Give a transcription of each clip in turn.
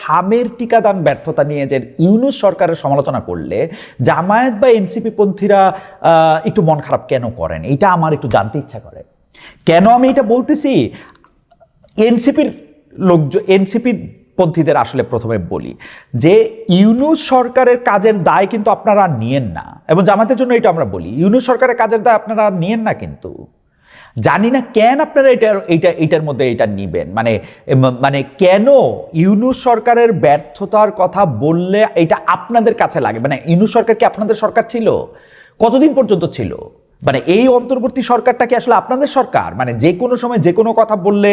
হামের টিকাদান ব্যর্থতা নিয়ে যে ইউনূস সরকারের সমালোচনা করলে জামায়াত বা এনসিপি পন্থীরা একটু মন খারাপ কেন করেন, এটা আমার একটু জানতে ইচ্ছা করে। কেন আমি এটা বলতেছি, এনসিপি পন্থীদের আসলে প্রথমে বলি যে ইউনূস সরকারের কাজের দায় কিন্তু আপনারা নিয়েন না, এবং জামাতের জন্য এটা আমরা বলি, ইউনূস সরকারের কাজের দায় আপনারা নিয়েন না। কিন্তু জানি না কেন আপনারা এটার মধ্যে এটা নিবেন, মানে কেন ইউনূস সরকারের ব্যর্থতার কথা বললে এটা আপনাদের কাছে লাগে। মানে ইউনূস সরকার কি আপনাদের সরকার ছিল? কতদিন পর্যন্ত ছিল? মানে এই অন্তর্বর্তী সরকারটা কি আসলে আপনাদের সরকার? মানে যে কোনো সময় যে কোনো কথা বললে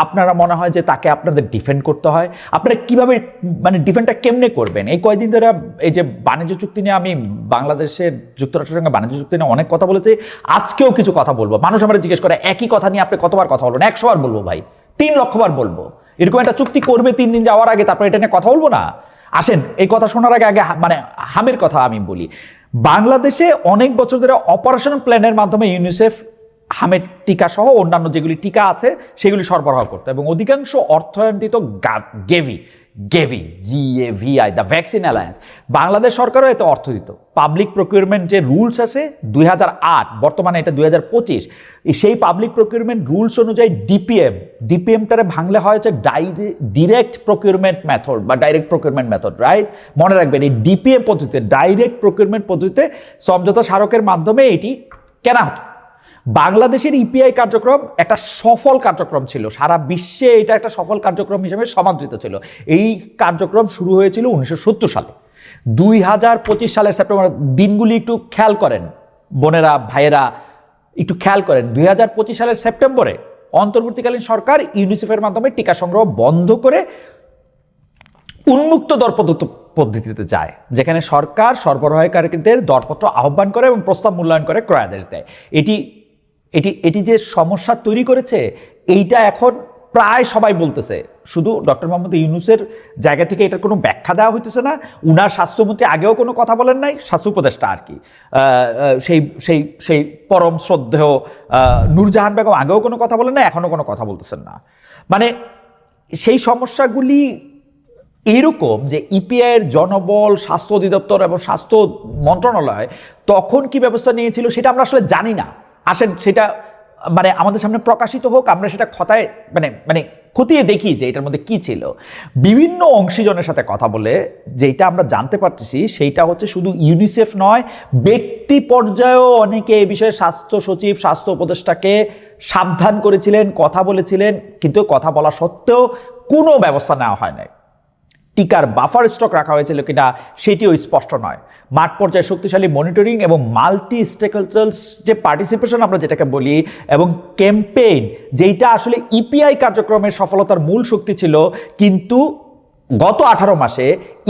আপনারা মনে হয় যে তাকে আপনাদের ডিফেন্ড করতে হয়। আপনারা কিভাবে, মানে ডিফেন্ডটা কেমনে করবেন? এই কয়েকদিন ধরে এই যে বাণিজ্য চুক্তি নিয়ে, আমি বাংলাদেশের যুক্তরাষ্ট্রের সঙ্গে বাণিজ্য চুক্তি নিয়ে অনেক কথা বলেছি, আজকেও কিছু কথা বলবো। মানুষ আমরা জিজ্ঞেস করে একই কথা নিয়ে আপনি কতবার কথা বলবেন? 100 বার বলবো ভাই, 3 লক্ষ বার বলবো। এরকম একটা চুক্তি করবে 3 দিন যাওয়ার আগে, তারপর এটা নিয়ে কথা বলবো না? আসেন, এই কথা শোনার আগে মানে হামের কথা আমি বলি। বাংলাদেশে অনেক বছর ধরে অপারেশনাল প্ল্যানের মাধ্যমে ইউনিসেফ হামের টিকা সহ অন্যান্য যেগুলি টিকা আছে সেগুলি সরবরাহ করতো, এবং অধিকাংশ অর্থায়ন দিত GAVI, the vaccine alliance. Bangladesh সরকারও এতে অর্থ দিত। পাবলিক প্রকিউরমেন্ট যে রুলস আছে 2008, বর্তমানে এটা 2025, সেই পাবলিক প্রকিউরমেন্ট রুলস অনুযায়ী ডিপিএমটারে ভাঙলে হয় হচ্ছে ডিরেক্ট প্রকিউরমেন্ট মেথড বা ডাইরেক্ট প্রকিউরমেন্ট মেথড, রাইট? মনে রাখবেন, এই ডিপিএম পদ্ধতিতে, ডাইরেক্ট প্রকিউরমেন্ট পদ্ধতিতে সমঝোতা স্মারকের মাধ্যমে এটি কেনা হতো। বাংলাদেশের ইপিআই কার্যক্রম একটা সফল কার্যক্রম ছিল, সারা বিশ্বে এটা একটা সফল কার্যক্রম হিসেবে সমাদৃত ছিল। এই কার্যক্রম শুরু হয়েছিল 1970 সালে। 2025 সালের সেপ্টেম্বর, দিনগুলি একটু খেয়াল করেন বোনেরা, ভাইয়েরা, একটু খেয়াল করেন। 2025 সালের সেপ্টেম্বরে অন্তর্বর্তীকালীন সরকার ইউনিসেফের মাধ্যমে টিকা সংগ্রহ বন্ধ করে উন্মুক্ত দর পদ্ধতিতে যায়, যেখানে সরকার সরবরাহকারীদের দরপত্র আহ্বান করে এবং প্রস্তাব মূল্যায়ন করে ক্রয়াদেশ দেয়। এটি যে সমস্যা তৈরি করেছে, এইটা এখন প্রায় সবাই বলতেছে। শুধু ডক্টর মোহাম্মদ ইউনূসের জায়গা থেকে এটার কোনো ব্যাখ্যা দেওয়া হইতেছে না। উনার স্বাস্থ্যমন্ত্রী আগেও কোনো কথা বলেন নাই, স্বাস্থ্য উপদেষ্টা আর কি, সেই পরম শ্রদ্ধেয় নূরজাহান বেগম আগেও কোনো কথা বলেন না, এখনও কোনো কথা বলতেছেন না। মানে সেই সমস্যাগুলি এরকম যে ইপিআইয়ের জনবল, স্বাস্থ্য অধিদপ্তর এবং স্বাস্থ্য মন্ত্রণালয় তখন কি ব্যবস্থা নিয়েছিল সেটা আমরা আসলে জানি না। আসেন সেটা মানে আমাদের সামনে প্রকাশিত হোক, আমরা সেটা খতিয়ে দেখি যে এটার মধ্যে কি ছিল। বিভিন্ন অংশীজনের সাথে কথা বলে যেটা আমরা জানতে পারতেছি সেইটা হচ্ছে শুধু ইউনিসেফ নয়, ব্যক্তি পর্যায়েও অনেকে এই বিষয়ে স্বাস্থ্য সচিব, স্বাস্থ্য উপদেষ্টাকে সাবধান করেছিলেন, কথা বলেছিলেন, কিন্তু কথা বলা সত্ত্বেও কোনো ব্যবস্থা নেওয়া হয় নাই। টিকার বাফার স্টক রাখা হয়েছিল কিনা সেটিও স্পষ্ট নয়। মাঠ পর্যায়ে শক্তিশালী মনিটরিং এবং মাল্টি স্টেকহোল্ডার্স যে পার্টিসিপেশন আমরা যেটাকে বলি, এবং ক্যাম্পেইন, যেটা আসলে ইপিআই কার্যক্রমের সফলতার মূল শক্তি ছিল, কিন্তু গত 18 মাসে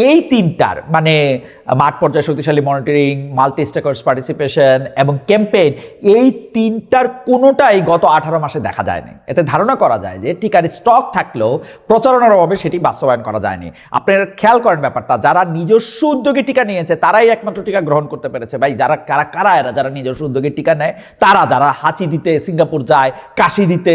এই তিনটার, মানে মাঠ পর্যায়ে শক্তিশালী মনিটরিং, মাল্টি স্টেকহোল্ডার্স পার্টিসিপেশন এবং ক্যাম্পেইন, এই তিনটার কোনোটাই গত 18 মাসে দেখা যায়নি। এতে ধারণা করা যায় যে টিকার স্টক থাকলেও প্রচারণার অভাবে সেটি বাস্তবায়ন করা যায়নি। আপনারা খেয়াল করেন ব্যাপারটা, যারা নিজস্ব উদ্যোগে টিকা নিয়েছে তারাই একমাত্র টিকা গ্রহণ করতে পেরেছে। ভাই, কারা এরা যারা নিজস্ব উদ্যোগে টিকা নেয়? যারা হাঁচি দিতে সিঙ্গাপুর যায়, কাশি দিতে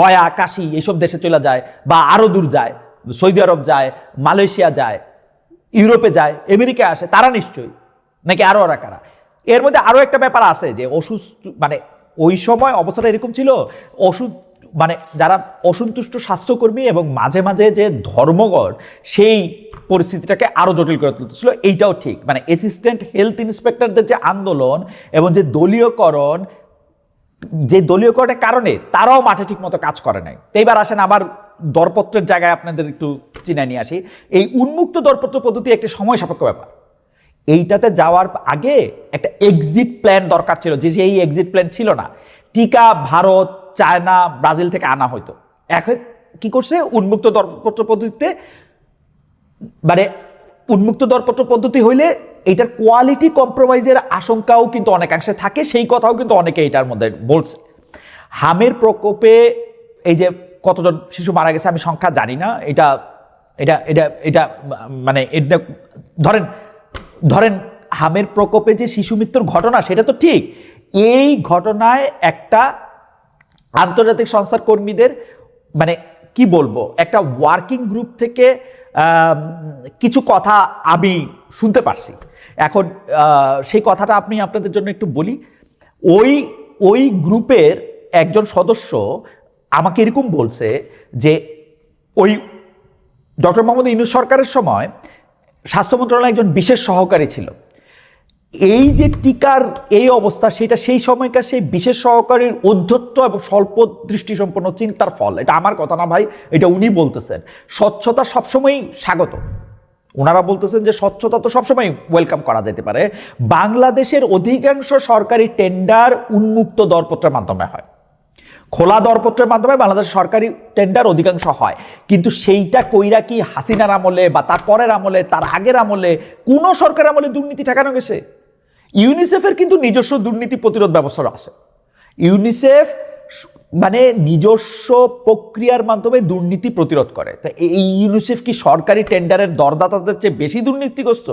গয়া, কাশি এইসব দেশে চলে যায়, বা আরও দূর যায়, সৌদি আরব যায়, মালয়েশিয়া যায়, ইউরোপে যায়, আমেরিকা আসে, তারা নিশ্চয়ই, নাকি আরো ওরা কারা? এর মধ্যে আরো একটা ব্যাপার আছে যে অসুস্থ, মানে ওই সময় অবস্থাটা এরকম ছিল, মানে যারা অসন্তুষ্ট স্বাস্থ্যকর্মী এবং মাঝে মাঝে যে ধর্মঘট, সেই পরিস্থিতিটাকে আরো জটিল করে তুলতেছিল। এইটাও ঠিক, মানে অ্যাসিস্ট্যান্ট হেলথ ইন্সপেক্টরদের যে আন্দোলন এবং যে দলীয়করণের কারণে তারাও মাঠে ঠিক মতো কাজ করে নাই। এইবার আসেন আবার দরপত্রের জায়গায় আপনাদের একটু চিনে নিয়ে আসি। এই উন্মুক্ত দরপত্র পদ্ধতি একটি সময় সাপেক্ষ ব্যাপার। এইটাতে যাওয়ার আগে একটা এক্সিট প্ল্যান দরকার ছিল, যে এই এক্সিট প্ল্যান ছিল না। টিকা ভারত, চায়না, ব্রাজিল থেকে আনা হইতো। এখন কি করছে? উন্মুক্ত দরপত্র পদ্ধতিতে, মানে উন্মুক্ত দরপত্র পদ্ধতি হইলে এইটার কোয়ালিটি কম্প্রোমাইজের আশঙ্কাও কিন্তু অনেকাংশে থাকে, সেই কথাও কিন্তু অনেকে এইটার মধ্যে বলছে। হামের প্রকোপে এই যে কতজন শিশু মারা গেছে আমি সংখ্যা জানি না, এটা এটা এটা এটা মানে এটা ধরেন হামের প্রকোপে যে শিশু মৃত্যুর ঘটনা, সেটা তো ঠিক। এই ঘটনায় একটা আন্তর্জাতিক সংস্থার কর্মীদের, মানে কি বলবো, একটা ওয়ার্কিং গ্রুপ থেকে কিছু কথা আমি শুনতে পারছি। এখন সেই কথাটা আমি আপনাদের জন্য একটু বলি। ওই গ্রুপের একজন সদস্য আমাকে এরকম বলছে যে ওই ডক্টর মোহাম্মদ ইউনূস সরকারের সময় স্বাস্থ্য মন্ত্রণালয়ে একজন বিশেষ সহকারী ছিল। এই যে টিকার এই অবস্থা, সেটা সেই সময়কার সেই বিশেষ সহকারীর ঔদ্ধত্য এবং স্বল্প দৃষ্টিসম্পন্ন চিন্তার ফল। এটা আমার কথা না ভাই, এটা উনি বলতেছেন। স্বচ্ছতা সবসময়ই স্বাগত। ওনারা বলতেছেন যে স্বচ্ছতা তো সবসময় ওয়েলকাম করা যেতে পারে। বাংলাদেশের অধিকাংশ সরকারি টেন্ডার উন্মুক্ত দরপত্রের মাধ্যমে হয়, খোলা দরপত্রের মাধ্যমে বাংলাদেশ সরকারি টেন্ডার অধিকাংশ হয়। কিন্তু সেইটা কইরা কি হাসিনার আমলে বা তার পরের আমলে, তার আগের আমলে, কোনো সরকার আমলে দুর্নীতি ঠেকানো গেছে? ইউনিসেফের কিন্তু নিজস্ব দুর্নীতি প্রতিরোধ ব্যবস্থা আছে। ইউনিসেফ মানে নিজস্ব প্রক্রিয়ার মাধ্যমে দুর্নীতি প্রতিরোধ করে। তা এই ইউনিসেফ কি সরকারি টেন্ডারের দরদাতাদের চেয়ে বেশি দুর্নীতিগ্রস্ত?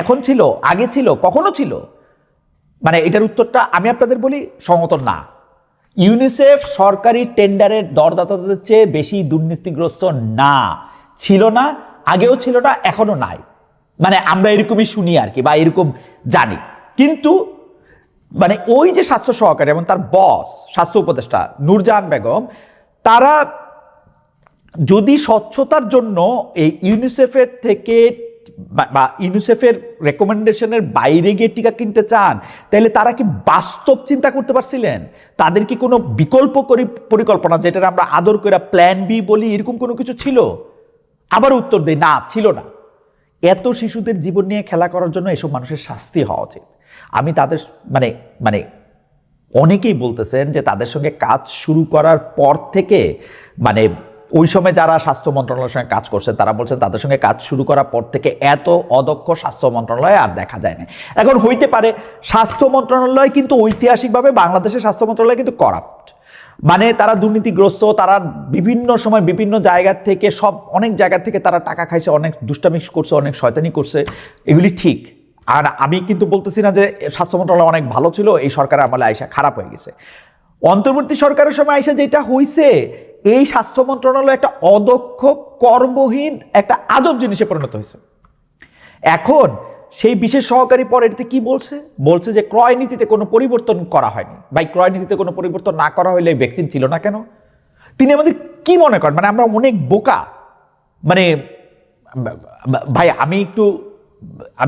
এখন ছিল, আগে ছিল, কখনো ছিল? মানে এটার উত্তরটা আমি আপনাদের বলি, সম্মত না। ইউনিসেফ সরকারি টেন্ডারের দরদাতাদের চেয়ে বেশি দুর্নীতিগ্রস্ত না, ছিল না, আগেও ছিল না, এখনো নাই। মানে আমরা এরকমই শুনি আর কি, বা এরকম জানি। কিন্তু মানে ওই যে স্বাস্থ্য সহকারী এবং তার বস স্বাস্থ্য উপদেষ্টা নূরজাহান বেগম, তারা যদি স্বচ্ছতার জন্য এই ইউনিসেফের থেকে বা ইউনিসেফের রেকমেন্ডেশনের বাইরে গিয়ে টিকা কিনতে চান, তাহলে তারা কি বাস্তব চিন্তা করতে পারছিলেন? তাদের কি কোনো বিকল্প পরিকল্পনা, যেটা আমরা আদর করে প্ল্যান বি বলি, এরকম কোনো কিছু ছিল? আবার উত্তর দেই, না, ছিল না। এত শিশুদের জীবন নিয়ে খেলা করার জন্য এসব মানুষের শাস্তি হওয়া উচিত। আমি তাদের মানে অনেকেই বলতেছেন যে তাদের সঙ্গে কাজ শুরু করার পর থেকে, মানে ওই সময় যারা স্বাস্থ্য মন্ত্রণালয়ের সঙ্গে কাজ করছে তারা বলছেন তাদের সঙ্গে কাজ শুরু করার পর থেকে এত অদক্ষ স্বাস্থ্য মন্ত্রণালয় আর দেখা যায় না। এখন হইতে পারে স্বাস্থ্য মন্ত্রণালয় কিন্তু ঐতিহাসিকভাবে বাংলাদেশের স্বাস্থ্য মন্ত্রণালয় কিন্তু করাপ্ট, মানে তারা দুর্নীতিগ্রস্ত, তারা বিভিন্ন সময় বিভিন্ন জায়গা থেকে অনেক জায়গা থেকে তারা টাকা খাইছে, অনেক দুষ্টামি করছে, অনেক শয়তানি করছে, এগুলি ঠিক। আর আমি কিন্তু বলতেছি না যে স্বাস্থ্য মন্ত্রণালয় অনেক ভালো ছিল, এই সরকারের আমলে আইসা খারাপ হয়ে গেছে। অন্তর্বর্তী সরকারের সময় আইসা যেটা হইছে, এই স্বাস্থ্য মন্ত্রণালয় একটা অদক্ষ, কর্মহীন, একটা আজব জিনিসে পরিণত হয়েছে। এখন সেই বিশেষ সহকারী পরে এটাতে কি বলছে যে ক্রয় নীতিতে কোনো পরিবর্তন করা হয়নি। ভাই, ক্রয় নীতিতে কোনো পরিবর্তন না করা হলে ভ্যাকসিন ছিল না কেন? তিনি আমাদের কি মনে করেন, মানে আমরা অনেক বোকা? মানে ভাই আমি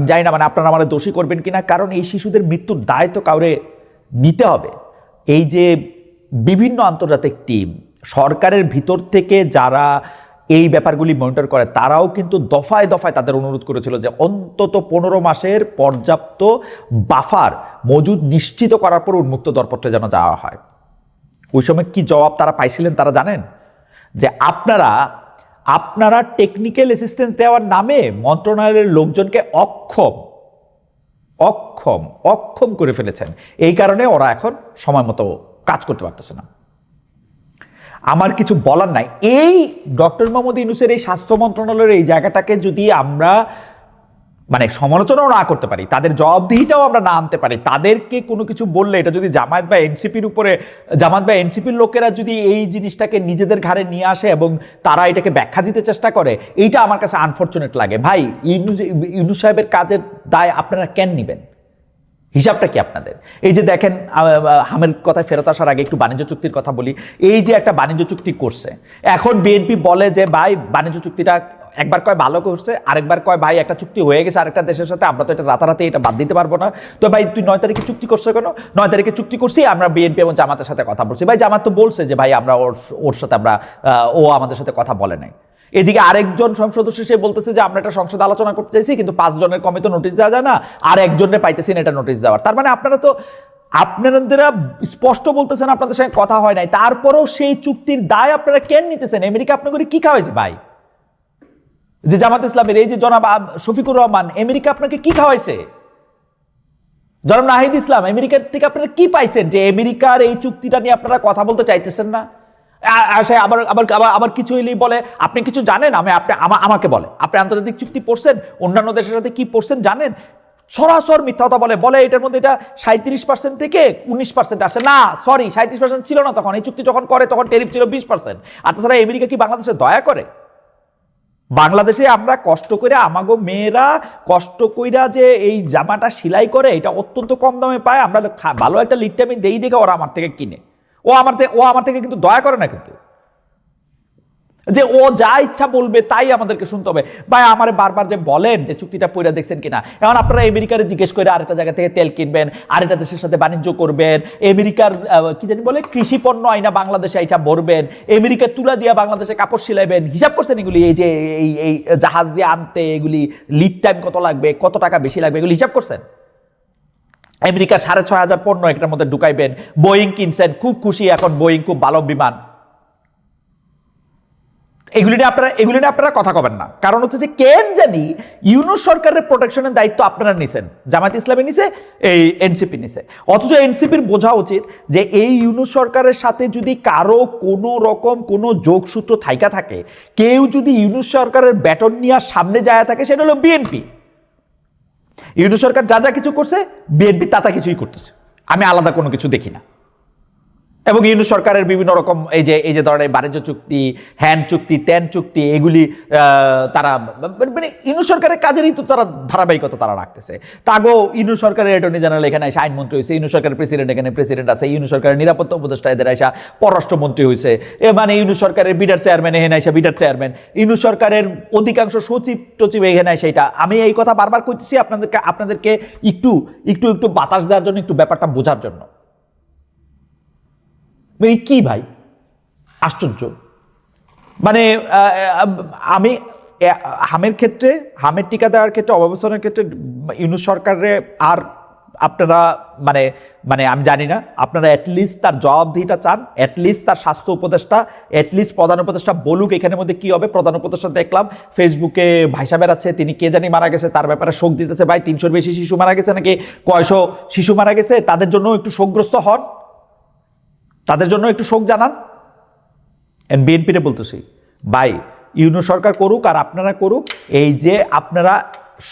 জানি না, মানে আপনারা আমাদের দোষী করবেন কিনা, কারণ এই শিশুদের মৃত্যুর দায় তো কাউরে নিতে হবে। এই যে বিভিন্ন আন্তর্জাতিক টিম, সরকারের ভিতর থেকে যারা এই ব্যাপারগুলি মনিটর করে, তারাও কিন্তু দফায় দফায় তাদের অনুরোধ করেছিল যে অন্তত 15 মাসের পর্যাপ্ত বাফার মজুদ নিশ্চিত করার পর উন্মুক্ত দরপত্রে যেন যাওয়া হয়। ওই সময় কি জবাব তারা পাইছিলেন তারা জানেন? যে আপনারা টেকনিক্যাল অ্যাসিস্ট্যান্স দেওয়ার নামে মন্ত্রণালয়ের লোকজনকে অক্ষম করে ফেলেছেন। এই কারণে ওরা এখন সময় মতো কাজ করতে পারতেছে না। আমার কিছু বলার নাই। এই ডক্টর মোহাম্মদ ইউনূসের এই স্বাস্থ্য মন্ত্রণালয়ের এই জায়গাটাকে যদি আমরা মানে সমালোচনাও না করতে পারি, তাদের জবাবদিহিটাও আমরা না আনতে পারি, তাদেরকে কোনো কিছু বললে এটা যদি জামায়াত বা এনসিপির লোকেরা যদি এই জিনিসটাকে নিজেদের ঘাড়ে নিয়ে আসে এবং তারা এটাকে ব্যাখ্যা দিতে চেষ্টা করে, এইটা আমার কাছে আনফরচুনেট লাগে। ভাই, ইউনূস সাহেবের কাজের দায় আপনারা কেন নেবেন? হিসাবটা কি আপনাদের? এই যে দেখেন, হামের কথায় ফেরত আসার আগে একটু বাণিজ্য চুক্তির কথা বলি। এই যে একটা বাণিজ্য চুক্তি করছে, এখন বিএনপি বলে যে ভাই বাণিজ্য চুক্তিটা একবার কয় ভালো করছে, আরেকবার কয় ভাই একটা চুক্তি হয়ে গেছে আরেকটা দেশের সাথে, আমরা তো এটা রাতারাতি এটা বাদ দিতে পারবো না। তো ভাই তুই 9 তারিখে চুক্তি করছো কেন? 9 তারিখে চুক্তি করছি, আমরা বিএনপি এবং জামাতের সাথে কথা বলছি। ভাই জামাত তো বলছে যে ভাই আমরা ওর সাথে ও আমাদের সাথে কথা বলে নাই। এদিকে আরেকজন সংসদ সদস্য সে বলতেছে যে আমরা একটা সংসদ আলোচনা করতে চাইছি, কিন্তু 5 জনের কমে তো নোটিশ দেওয়া যায় না, আর একজনের পাইতেছি না এটা নোটিশ দেওয়ার। তার মানে আপনারা স্পষ্ট বলতেছেন আপনাদের সঙ্গে কথা হয় নাই, তারপরেও সেই চুক্তির দায় আপনারা কেন নিতেছেন? আমেরিকা আপনাদের কি খাওয়াইছে ভাই? যে জামাত ইসলামের এই যে জনাব শফিকুর রহমান, আমেরিকা আপনাকে কি খাওয়াইছে? জনাব নাহিদ ইসলাম, আমেরিকার থেকে আপনারা কি পাইছেন যে আমেরিকার এই চুক্তিটা নিয়ে আপনারা কথা বলতে চাইতেছেন না? আবার কিছু হইলেই বলে আপনি কিছু জানেন, আমাকে বলে আপনি আন্তর্জাতিক চুক্তি পড়ছেন, অন্যান্য দেশের সাথে কি পড়ছেন জানেন? সরাসর মিথ্যা কথা বলে এটার মধ্যে এটা 37% থেকে 19% আসে না, সরি 37% ছিল না তখন, এই চুক্তি যখন করে তখন ট্যারিফ ছিল 20%। আর তাছাড়া আমেরিকা কি বাংলাদেশে দয়া করে? বাংলাদেশে আমরা কষ্ট করে আমাগো মেয়েরা কষ্ট কইরা যে এই জামাটা সেলাই করে এটা অত্যন্ত কম দামে পায়, আমরা ভালো একটা লিডটা আমি দেই দেখে ওরা আমার থেকে কিনে। ও আমার থেকে কিন্তু দয়া করে না, কিন্তু যে ও যা ইচ্ছা বলবে তাই আমাদেরকে শুনতে হবে। ভাই আমার বারবার যে বলেন যে চুক্তিটা পড়ে দেখছেন কিনা, এখন আপনারা আমেরিকারে জিজ্ঞেস করে আরেকটা জায়গা থেকে তেল কিনবেন, আরেকটা দেশের সাথে বাণিজ্য করবেন, আমেরিকার কি জানি বলে কৃষি পণ্য আইনা বাংলাদেশে এটা ভরবেন, আমেরিকার তুলা দিয়া বাংলাদেশে কাপড় সিলাইবেন, হিসাব করছেন এগুলি? এই যে এই জাহাজ দিয়ে আনতে এগুলি লিড টাইম কত লাগবে, কত টাকা বেশি লাগবে, এগুলি হিসাব করছেন? আমেরিকা 6,500 পণ্য এটার মধ্যে ঢুকাইবেন, বোয়িং কিনছেন, খুব খুশি, এখন বোয়িং খুব ভালো বিমান। এগুলি নিয়ে আপনারা কথা কবেন না, কারণ হচ্ছে যে কেন জানি ইউনূস সরকারের প্রোটেকশনের দায়িত্ব আপনারা নিছেন, জামায়াত ইসলামী নিছে, এই এনসিপি নিছে। অথচ এনসিপির বোঝা উচিত যে এই ইউনূস সরকারের সাথে যদি কারো কোনো রকম কোনো যোগসূত্র থাইকা থাকে, কেউ যদি ইউনূস সরকারের ব্যাটন নিয়ে সামনে যায় থাকে, সেটা হলো বিএনপি। ইউনূস সরকার যা যা কিছু করছে বিএনপি তা কিছুই করতেছে, আমি আলাদা কোনো কিছু দেখি না। এবং ইউনূস সরকারের বিভিন্ন রকম এই যে ধরনের বাণিজ্য চুক্তি, হ্যান্ড চুক্তি, ত্যান চুক্তি, এগুলি তারা মানে ইউনূস সরকারের কাজেরই তো তারা ধারাবাহিকতা তারা রাখতেছে। তাগো ইউনূস সরকারের অ্যাটর্নি জেনারেল এখানে এসে আইনমন্ত্রী হয়েছে, ইউনূস সরকারের প্রেসিডেন্ট এখানে প্রেসিডেন্ট আছে, ইউনূস সরকারের নিরাপত্তা উপদেষ্টা এদের এসে পররাষ্ট্রমন্ত্রী হয়েছে, মানে ইউনূস সরকারের বিডার চেয়ারম্যান এখানে এসে বিডার চেয়ারম্যান, ইউনূস সরকারের অধিকাংশ সচিব টচিব এখানে এসে। এটা আমি এই কথা বারবার করতেছি আপনাদেরকে একটু একটু একটু বাতাস দেওয়ার জন্য, একটু ব্যাপারটা বোঝার জন্য। কি ভাই আশ্চর্য! মানে আমি হামের ক্ষেত্রে, হামের টিকা দেওয়ার ক্ষেত্রে, অবস্থানের ক্ষেত্রে ইউনূস সরকারে আর আপনারা মানে আমি জানি না, আপনারা অ্যাটলিস্ট তার জবাবদিহিটা চান, অ্যাটলিস্ট তার স্বাস্থ্য উপদেষ্টা, অ্যাটলিস্ট প্রধান উপদেষ্টা বলুক এখানের মধ্যে কি হবে। প্রধান উপদেষ্টা দেখলাম ফেসবুকে ভাইসা বেড়াচ্ছে, তিনি কে জানি মারা গেছে তার ব্যাপারে শোক দিতেছে। ভাই 300-র বেশি শিশু মারা গেছে নাকি কয়শো শিশু মারা গেছে, তাদের জন্য একটু শোকগ্রস্ত হন, তাদের জন্য একটু শোক জানান। বিএনপিরে বলতেছি ভাই, ইউনূস সরকার করুক আর আপনারা করুক, এই যে আপনারা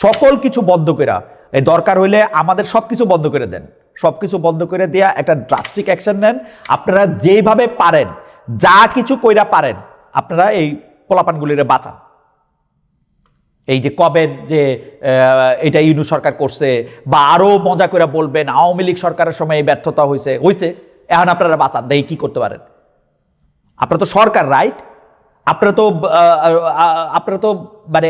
সকল কিছু বন্ধ করে, এই দরকার হইলে আমাদের সবকিছু বন্ধ করে দেন, সবকিছু বন্ধ করে দেয়া একটা ড্রাস্টিক অ্যাকশন নেন। আপনারা যেভাবে পারেন, যা কিছু কইরা পারেন, আপনারা এই পোলাপানগুলিরে বাঁচান। এই যে কবে যে এটা ইউনূস সরকার করছে, বা আরো মজা করে বলবেন আওয়ামী লীগ সরকারের সময় এই ব্যর্থতা হয়েছে, এখন আপনারা বাঁচান, দেখি কি করতে পারেন। আপনারা তো সরকার, রাইট? আপনারা তো মানে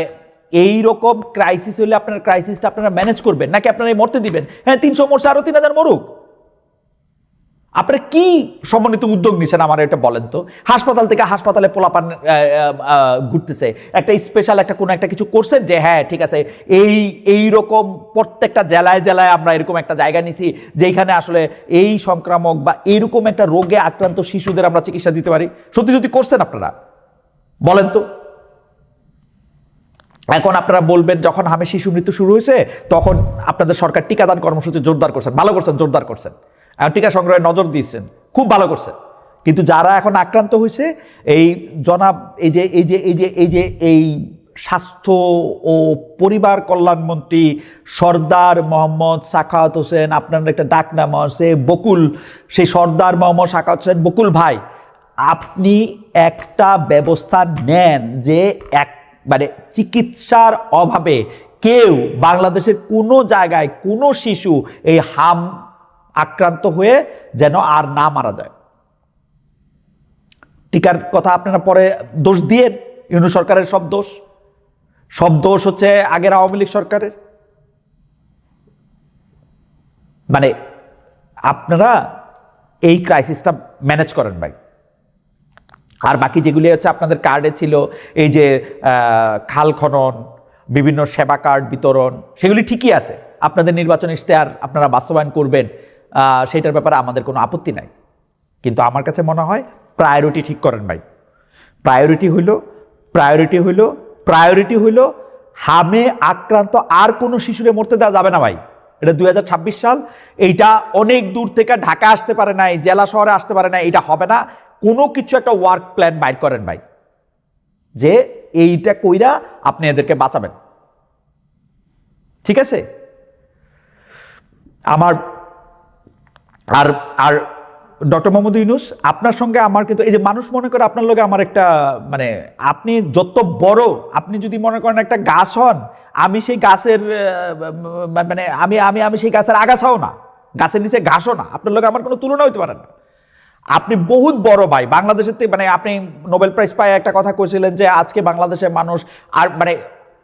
এইরকম ক্রাইসিস হইলে আপনার ক্রাইসিসটা আপনারা ম্যানেজ করবেন, নাকি আপনারা মরতে দিবেন? হ্যাঁ 300 মরছে, আরো 3,000 মরুক। আপনারা কি সমন্বিত উদ্যোগ নিছেন আমার এটা বলেন তো? হাসপাতাল থেকে হাসপাতালে পোলাপান ঘুরতেছে, একটা স্পেশাল একটা কোনো একটা কিছু করছেন যে হ্যাঁ ঠিক আছে, এই রকম প্রত্যেকটা জেলায় জেলায় আমরা এরকম একটা জায়গা নিছি যেখানে আসলে এই সংক্রামক বা এরকম একটা রোগে আক্রান্ত শিশুদের আমরা চিকিৎসা দিতে পারি? সত্যি সত্যি করছেন আপনারা? বলেন তো। এখন আপনারা বলবেন যখন হামে শিশু মৃত্যু শুরু হয়েছে তখন আপনাদের সরকার টিকাদান কর্মসূচি জোরদার করছেন, ভালো করছেন, জোরদার করছেন, টিকা সংগ্রহে নজর দিয়েছেন, খুব ভালো করছেন। কিন্তু যারা এখন আক্রান্ত হয়েছে, এই জনাব এই স্বাস্থ্য ও পরিবার কল্যাণমন্ত্রী সর্দার মোহাম্মদ সাখাওয়াত হোসেন, আপনার একটা ডাক নাম আছে বকুল, সেই সর্দার মোহাম্মদ সাখাওয়াত হোসেন বকুল ভাই, আপনি একটা ব্যবস্থা নেন যে মানে চিকিৎসার অভাবে কেউ বাংলাদেশের কোনো জায়গায় কোনো শিশু এই হাম আক্রান্ত হয়ে যেন আর না মারা যায়। টিকার কথা আপনারা পরে দোষ দিয়ে, ইউনূস সরকারের সব দোষ হচ্ছে আগের আওয়ামী লীগ সরকারের। মানে আপনারা এই ক্রাইসিসটা ম্যানেজ করেন ভাই। আর বাকি যেগুলি হচ্ছে আপনাদের কার্ডে ছিল, এই যে খাল খনন, বিভিন্ন সেবা কার্ড বিতরণ, সেগুলি ঠিকই আছে, আপনাদের নির্বাচন ইশতেহার আপনারা বাস্তবায়ন করবেন, সেইটার ব্যাপারে আমাদের কোনো আপত্তি নাই। কিন্তু আমার কাছে মনে হয় প্রায়োরিটি ঠিক করেন ভাই। প্রায়োরিটি হইল হামে আক্রান্ত আর কোনো শিশুরে মরতে দেওয়া যাবে না ভাই। এটা 2026 সাল, এইটা অনেক দূর থেকে ঢাকা আসতে পারে নাই, জেলা শহরে আসতে পারে না, এইটা হবে না। কোনো কিছু একটা ওয়ার্ক প্ল্যান বাইর করেন ভাই, যে এইটা কইরা আপনি এদেরকে বাঁচাবেন, ঠিক আছে? আমার আর আর ডক্টর মোহাম্মদ ইউনূস আপনার সঙ্গে আমার কিন্তু এই যে মানুষ মনে করে আপনার লগে আমার একটা মানে আপনি যত বড় আপনি যদি মনে করেন একটা গাছ হন আমি সেই গাছের মানে আমি আমি আমি সেই গাছের আগাছাও না গাছের নিচে ঘাসও না আপনার লগে আমার কোনো তুলনা হইতে পারে না আপনি বহুত বড় ভাই বাংলাদেশের মানে আপনি নোবেল প্রাইজ পায় একটা কথা কইছিলেন যে আজকে বাংলাদেশের মানুষ আর মানে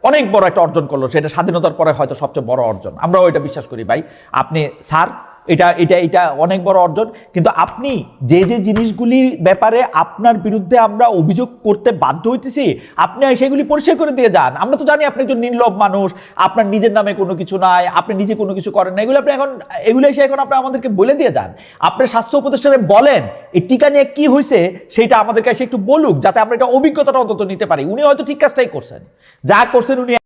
অনেক বড় একটা অর্জন করলো সেটা স্বাধীনতার পরে হয়তো সবচেয়ে বড় অর্জন আমরাও এটা বিশ্বাস করি ভাই আপনি স্যার এটা এটা এটা অনেক বড় অর্জন কিন্তু আপনি যে যে জিনিসগুলির ব্যাপারে আপনার বিরুদ্ধে আমরা অভিযোগ করতে বাধ্য হইতেছি আপনি সেগুলি পরিষ্কার করে দিয়ে যান আমরা তো জানি আপনি একজন নির্লোভ মানুষ আপনার নিজের নামে কোনো কিছু নাই আপনি নিজে কোনো কিছু করেন না এগুলো আপনি এগুলো এসে এখন আপনি আমাদেরকে বলে দিয়ে যান আপনার স্বাস্থ্য উপদেষ্টারে বলেন এই টিকা নিয়ে কি হয়েছে সেইটা আমাদের কাছে একটু বলুক যাতে আমরা এটা অভিজ্ঞতাটা অন্তত নিতে পারি উনি হয়তো ঠিক কাজটাই করছেন যা করছেন উনি